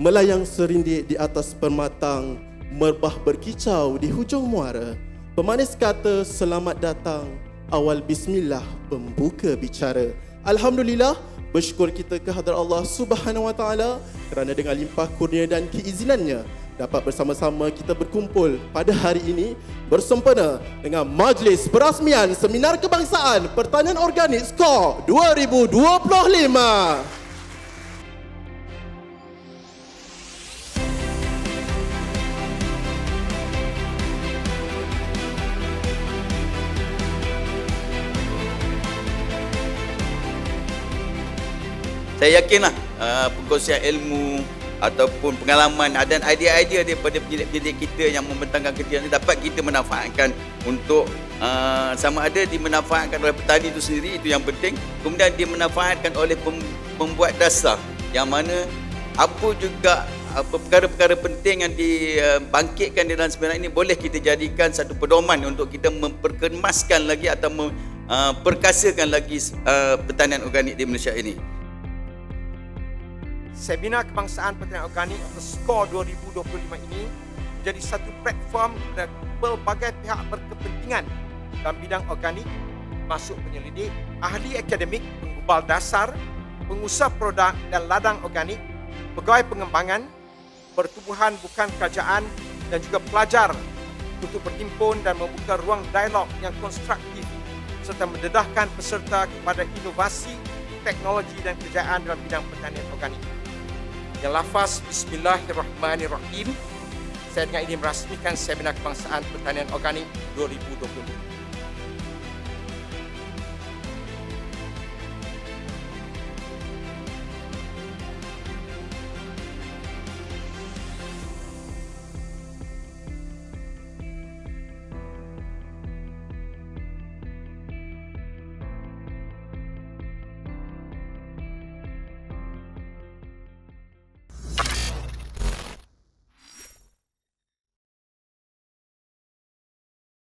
Melayang serindik di atas permatang, merbah berkicau di hujung muara. Pemanis kata selamat datang, awal bismillah pembuka bicara. Alhamdulillah, bersyukur kita kehadrat Allah Subhanahu Wa Taala kerana dengan limpah kurnia dan keizinannya dapat bersama-sama kita berkumpul pada hari ini bersempena dengan Majlis Perasmian Seminar Kebangsaan Pertanian Organik SKOR 2025. Saya yakinlah perkongsian ilmu ataupun pengalaman dan idea-idea daripada pendidik-pendidik kita yang membentangkan kerja ini dapat kita manfaatkan untuk sama ada dimanfaatkan oleh petani itu sendiri, itu yang penting. Kemudian dimanfaatkan oleh pembuat dasar, yang mana apa juga perkara-perkara penting yang dibangkitkan di dalam seminar ini boleh kita jadikan satu pedoman untuk kita memperkemaskan lagi atau memperkasakan lagi pertanian organik di Malaysia ini. Seminar Kebangsaan Pertanian Organik atau SKOR 2025 ini menjadi satu platform kepada pelbagai pihak berkepentingan dalam bidang organik, masuk penyelidik, ahli akademik, penggubal dasar, pengusaha produk dan ladang organik, pegawai pengembangan, pertubuhan bukan kerajaan dan juga pelajar untuk berhimpun dan membuka ruang dialog yang konstruktif serta mendedahkan peserta kepada inovasi, teknologi dan kejayaan dalam bidang pertanian organik. Yang lafaz Bismillahirrahmanirrahim, saya dengan ini merasmikan Seminar Kebangsaan Pertanian Organik 2020.